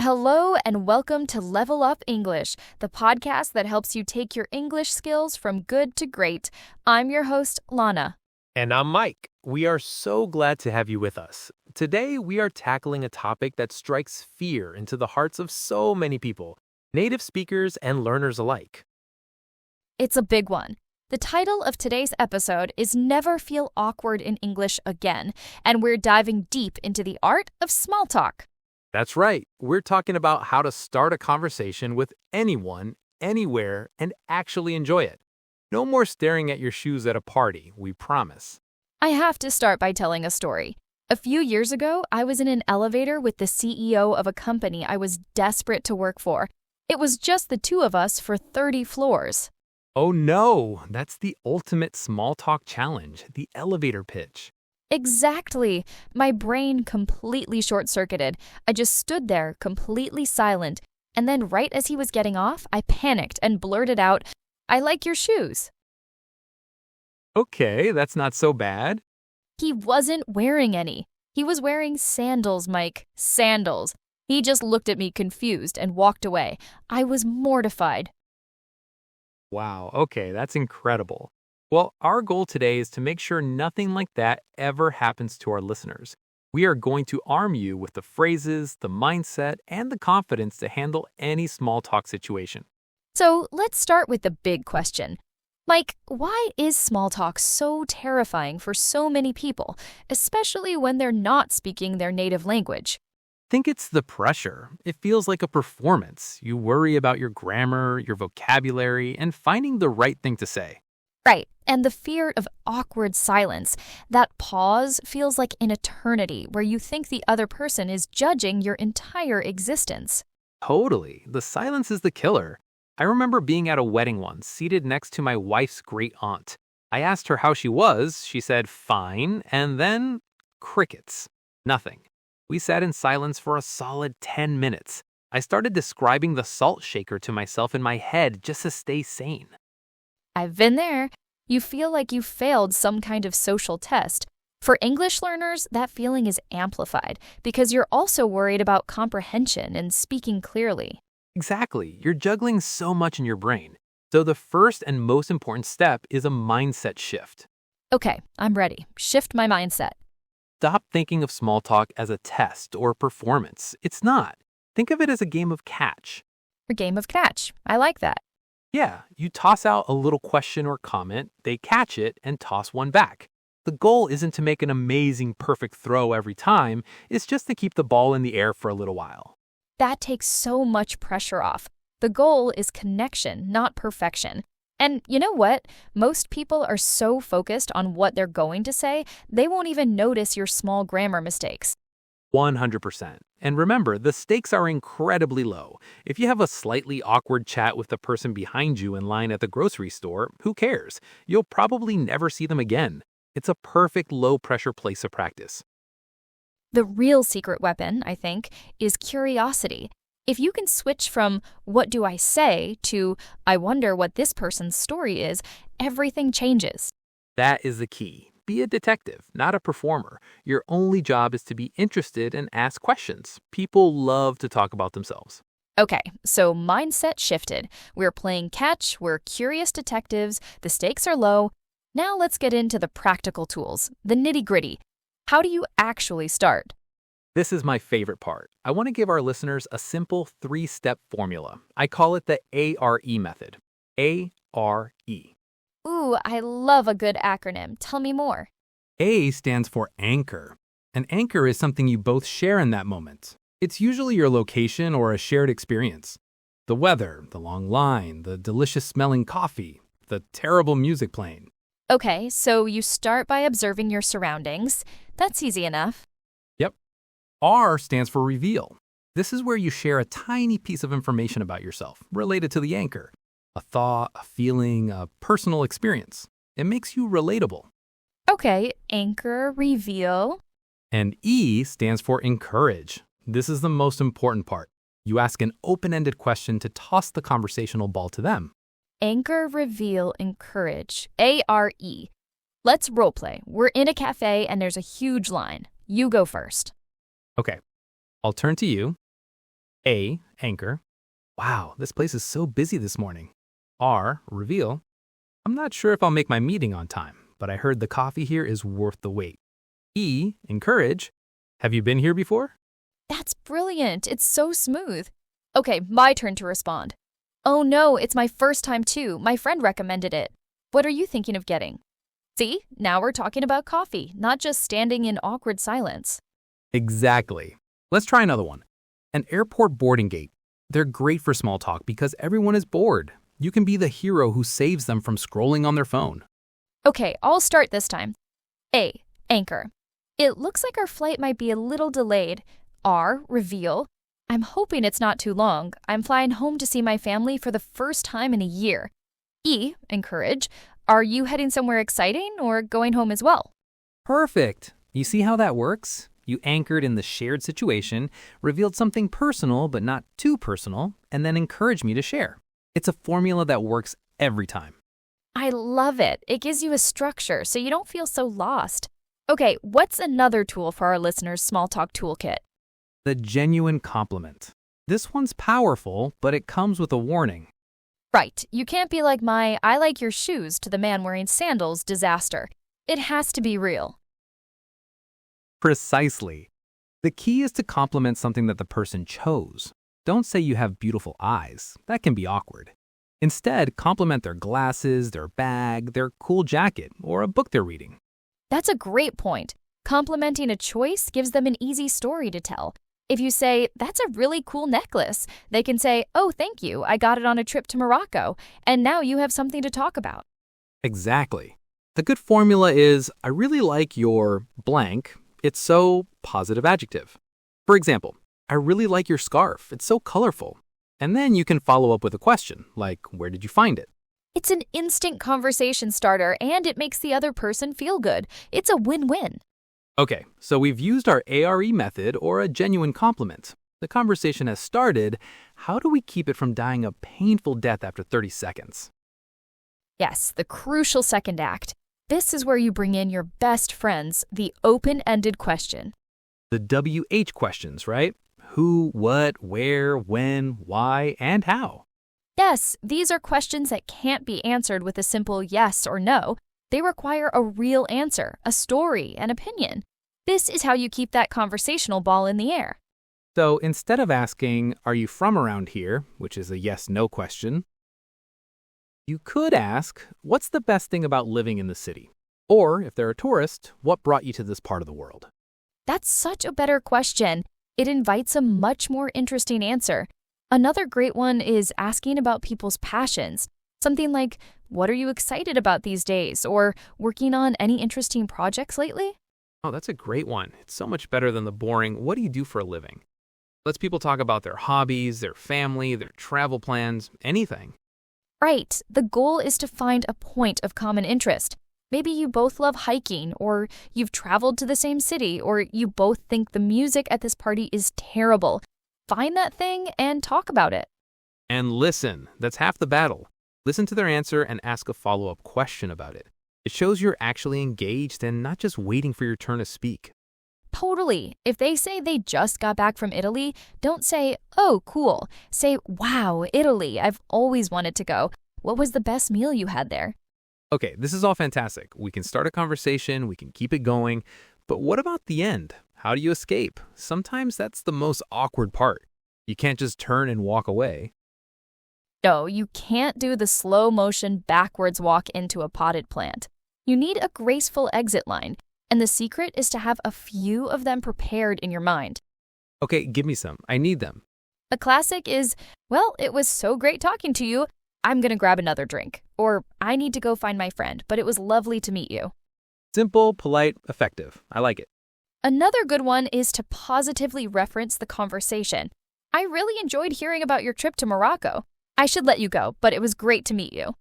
Hello and welcome to LevelUp English, the podcast that helps you take your English skills from good to great. I'm your host, Lana. And I'm Mike. We are so glad to have you with us. Today, we are tackling a topic that strikes fear into the hearts of so many people, native speakers and learners alike. It's a big one. The title of today's episode is Never Feel Awkward in English Again, and we're diving deep into the art of small talk. That's right. We're talking about how to start a conversation with anyone, anywhere, and actually enjoy it. No more staring at your shoes at a party, we promise. I have to start by telling a story. A few years ago, I was in an elevator with the CEO of a company I was desperate to work for. It was just the two of us for 30 floors. Oh no, that's the ultimate small talk challenge, the elevator pitch. Exactly. My brain completely short-circuited. I just stood there, completely silent. And then right as he was getting off, I panicked and blurted out, "I like your shoes." Okay, that's not so bad. He wasn't wearing any. He was wearing sandals, Mike. Sandals. He just looked at me confused and walked away. I was mortified. Wow, okay, that's incredible. Well, our goal today is to make sure nothing like that ever happens to our listeners. We are going to arm you with the phrases, the mindset, and the confidence to handle any small talk situation. So let's start with the big question. Mike, why is small talk so terrifying for so many people, especially when they're not speaking their native language? I think it's the pressure. It feels like a performance. You worry about your grammar, your vocabulary, and finding the right thing to say. Right, and the fear of awkward silence. That pause feels like an eternity where you think the other person is judging your entire existence. Totally. The silence is the killer. I remember being at a wedding once, seated next to my wife's great aunt. I asked her how she was. She said, fine, and then crickets. Nothing. We sat in silence for a solid 10 minutes. I started describing the salt shaker to myself in my head just to stay sane. I've been there. You feel like you failed some kind of social test. For English learners, that feeling is amplified because you're also worried about comprehension and speaking clearly. Exactly. You're juggling so much in your brain. So the first and most important step is a mindset shift. Okay, I'm ready. Shift my mindset. Stop thinking of small talk as a test or performance. It's not. Think of it as a game of catch. A game of catch. I like that. Yeah, you toss out a little question or comment, they catch it, and toss one back. The goal isn't to make an amazing, perfect throw every time. It's just to keep the ball in the air for a little while. That takes so much pressure off. The goal is connection, not perfection. And you know what? Most people are so focused on what they're going to say, they won't even notice your small grammar mistakes. 100%. And remember, the stakes are incredibly low. If you have a slightly awkward chat with the person behind you in line at the grocery store, who cares? You'll probably never see them again. It's a perfect low-pressure place of practice. The real secret weapon, I think, is curiosity. If you can switch from "what do I say" to "I wonder what this person's story is," everything changes. That is the key. Be a detective, not a performer. Your only job is to be interested and ask questions. People love to talk about themselves. Okay, so mindset shifted. We're playing catch, we're curious detectives, the stakes are low. Now let's get into the practical tools, the nitty-gritty. How do you actually start? This is my favorite part. I want to give our listeners a simple 3-step formula. I call it the A.R.E method. A.R.E. Ooh, I love a good acronym. Tell me more. A stands for anchor. An anchor is something you both share in that moment. It's usually your location or a shared experience. The weather, the long line, the delicious smelling coffee, the terrible music playing. Okay, so you start by observing your surroundings. That's easy enough. Yep. R stands for reveal. This is where you share a tiny piece of information about yourself related to the anchor. A thought, a feeling, a personal experience. It makes you relatable. Okay, anchor, reveal. And E stands for encourage. This is the most important part. You ask an open-ended question to toss the conversational ball to them. Anchor, reveal, encourage. A.R.E. Let's roleplay. We're in a cafe and there's a huge line. You go first. Okay, I'll turn to you. A. Anchor. Wow, this place is so busy this morning. R. Reveal. I'm not sure if I'll make my meeting on time, but I heard the coffee here is worth the wait. E. Encourage. Have you been here before? That's brilliant. It's so smooth. Okay, my turn to respond. Oh no, it's my first time too. My friend recommended it. What are you thinking of getting? See, now we're talking about coffee, not just standing in awkward silence. Exactly. Let's try another one. An airport boarding gate. They're great for small talk because everyone is bored. You can be the hero who saves them from scrolling on their phone. Okay, I'll start this time. A. Anchor. It looks like our flight might be a little delayed. R. Reveal. I'm hoping it's not too long. I'm flying home to see my family for the first time in a year. E. Encourage. Are you heading somewhere exciting or going home as well? Perfect. You see how that works? You anchored in the shared situation, revealed something personal but not too personal, and then encouraged me to share. It's a formula that works every time. I love it. It gives you a structure so you don't feel so lost. Okay, what's another tool for our listeners' small talk toolkit? The genuine compliment. This one's powerful, but it comes with a warning. Right, you can't be like my "I like your shoes" to the man wearing sandals disaster. It has to be real. Precisely. The key is to compliment something that the person chose. Don't say you have beautiful eyes. That can be awkward. Instead, compliment their glasses, their bag, their cool jacket, or a book they're reading. That's a great point. Complimenting a choice gives them an easy story to tell. If you say, "That's a really cool necklace," they can say, "Oh, thank you. I got it on a trip to Morocco." And now you have something to talk about. Exactly. The good formula is, I really like your blank. It's so positive adjective. For example, I really like your scarf. It's so colorful. And then you can follow up with a question, like, where did you find it? It's an instant conversation starter and it makes the other person feel good. It's a win-win. Okay, so we've used our A.R.E method or a genuine compliment. The conversation has started. How do we keep it from dying a painful death after 30 seconds? Yes, the crucial second act. This is where you bring in your best friends, the open-ended question. The WH questions, right? Who, what, where, when, why, and how. Yes, these are questions that can't be answered with a simple yes or no. They require a real answer, a story, an opinion. This is how you keep that conversational ball in the air. So instead of asking, are you from around here, which is a yes-no question, you could ask, what's the best thing about living in the city? Or, if they're a tourist, what brought you to this part of the world? That's such a better question. It invites a much more interesting answer. Another great one is asking about people's passions. Something like, what are you excited about these days? Or working on any interesting projects lately? Oh, that's a great one. It's so much better than the boring, what do you do for a living? Lets people talk about their hobbies, their family, their travel plans, anything. Right. The goal is to find a point of common interest. Maybe you both love hiking, or you've traveled to the same city, or you both think the music at this party is terrible. Find that thing and talk about it. And listen, that's half the battle. Listen to their answer and ask a follow-up question about it. It shows you're actually engaged and not just waiting for your turn to speak. Totally. If they say they just got back from Italy, don't say, "Oh, cool." Say, "Wow, Italy. I've always wanted to go. What was the best meal you had there?" Okay, this is all fantastic. We can start a conversation, we can keep it going, but what about the end? How do you escape? Sometimes that's the most awkward part. You can't just turn and walk away. No, you can't do the slow motion backwards walk into a potted plant. You need a graceful exit line, and the secret is to have a few of them prepared in your mind. Okay, give me some. I need them. A classic is, "Well, it was so great talking to you. I'm going to grab another drink." Or, "I need to go find my friend, but it was lovely to meet you." Simple, polite, effective. I like it. Another good one is to positively reference the conversation. "I really enjoyed hearing about your trip to Morocco. I should let you go, but it was great to meet you."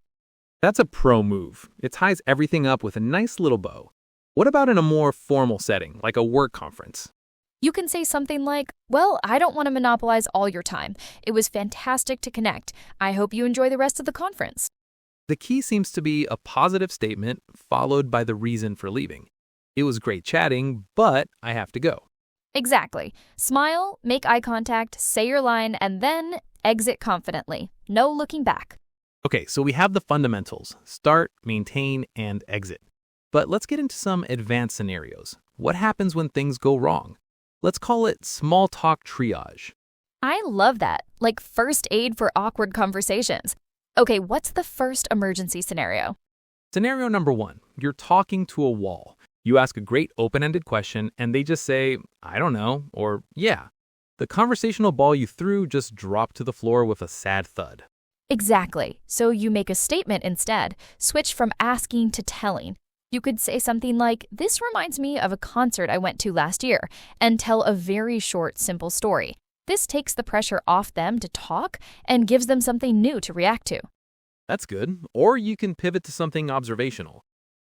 That's a pro move. It ties everything up with a nice little bow. What about in a more formal setting, like a work conference? You can say something like, "Well, I don't want to monopolize all your time. It was fantastic to connect. I hope you enjoy the rest of the conference." The key seems to be a positive statement followed by the reason for leaving. It was great chatting, but I have to go. Exactly. Smile, make eye contact, say your line, and then exit confidently. No looking back. Okay, so we have the fundamentals: start, maintain, and exit. But let's get into some advanced scenarios. What happens when things go wrong? Let's call it small talk triage. I love that. Like first aid for awkward conversations. Okay, what's the first emergency scenario? Scenario number 1, you're talking to a wall. You ask a great open-ended question and they just say, I don't know, or yeah. The conversational ball you threw just dropped to the floor with a sad thud. Exactly. So you make a statement instead. Switch from asking to telling. You could say something like, this reminds me of a concert I went to last year, and tell a very short, simple story. This takes the pressure off them to talk and gives them something new to react to. That's good. Or you can pivot to something observational.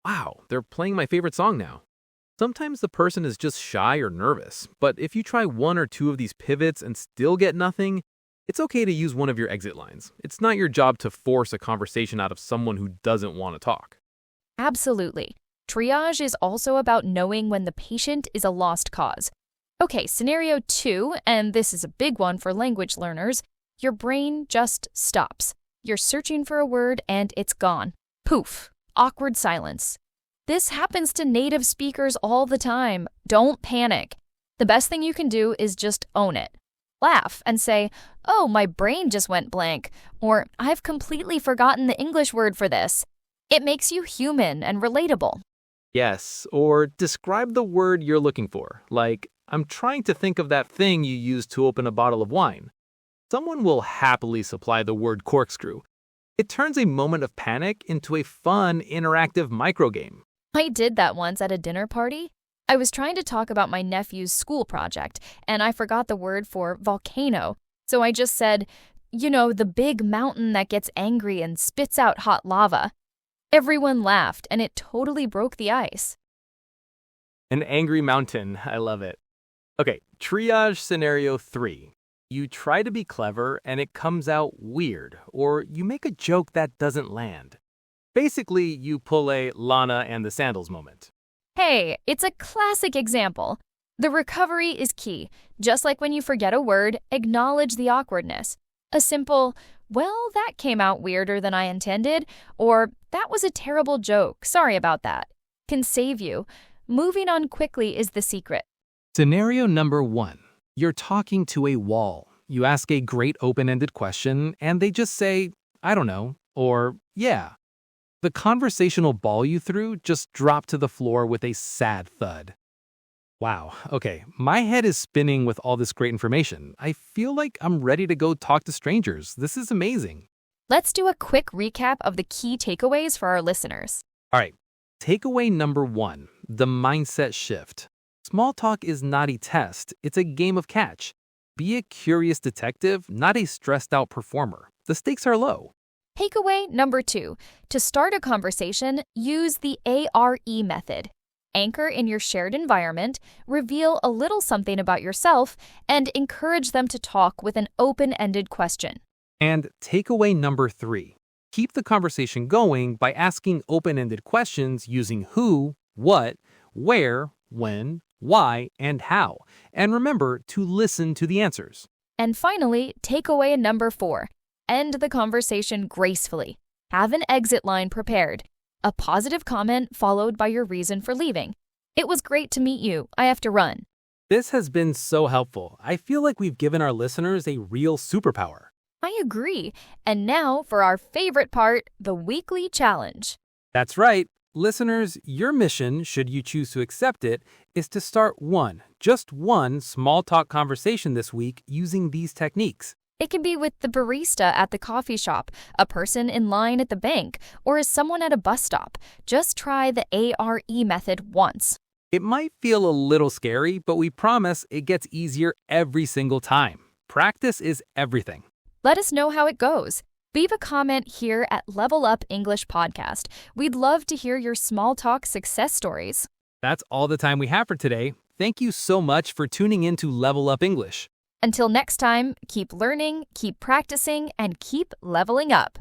Wow, they're playing my favorite song now. Sometimes the person is just shy or nervous, but if you try one or two of these pivots and still get nothing, it's okay to use one of your exit lines. It's not your job to force a conversation out of someone who doesn't want to talk. Absolutely. Triage is also about knowing when the patient is a lost cause. Okay, scenario 2, and this is a big one for language learners. Your brain just stops. You're searching for a word and it's gone. Poof. Awkward silence. This happens to native speakers all the time. Don't panic. The best thing you can do is just own it. Laugh and say, oh, my brain just went blank, or I've completely forgotten the English word for this. It makes you human and relatable. Yes, or describe the word you're looking for, like, I'm trying to think of that thing you used to open a bottle of wine. Someone will happily supply the word corkscrew. It turns a moment of panic into a fun, interactive microgame. I did that once at a dinner party. I was trying to talk about my nephew's school project, and I forgot the word for volcano. So I just said, the big mountain that gets angry and spits out hot lava. Everyone laughed, and it totally broke the ice. An angry mountain. I love it. Okay, triage scenario 3. You try to be clever and it comes out weird, or you make a joke that doesn't land. Basically, you pull a Lana and the sandals moment. Hey, it's a classic example. The recovery is key. Just like when you forget a word, acknowledge the awkwardness. A simple, well, that came out weirder than I intended, or that was a terrible joke, sorry about that, can save you. Moving on quickly is the secret. Scenario number 1. You're talking to a wall. You ask a great open-ended question, and they just say, I don't know, or yeah. The conversational ball you threw just dropped to the floor with a sad thud. Wow, okay, my head is spinning with all this great information. I feel like I'm ready to go talk to strangers. This is amazing. Let's do a quick recap of the key takeaways for our listeners. All right, takeaway number 1, the mindset shift. Small talk is not a test, it's a game of catch. Be a curious detective, not a stressed out performer. The stakes are low. Takeaway number 2, to start a conversation, use the A.R.E method. Anchor in your shared environment, reveal a little something about yourself, and encourage them to talk with an open-ended question. And takeaway number 3, keep the conversation going by asking open-ended questions using who, what, where, when, why, and how. And remember to listen to the answers. And finally, takeaway number 4, end the conversation gracefully. Have an exit line prepared. A positive comment followed by your reason for leaving. It was great to meet you. I have to run. This has been so helpful. I feel like we've given our listeners a real superpower. I agree. And now for our favorite part, the weekly challenge. That's right. Listeners, your mission, should you choose to accept it, is to start just one small talk conversation this week using these techniques. It can be with the barista at the coffee shop, a person in line at the bank, or as someone at a bus stop. Just try the A.R.E method once. It might feel a little scary, but we promise it gets easier every single time. Practice is everything. Let us know how it goes. Leave a comment here at LevelUp English Podcast. We'd love to hear your small talk success stories. That's all the time we have for today. Thank you so much for tuning in to Level Up English. Until next time, keep learning, keep practicing, and keep leveling up.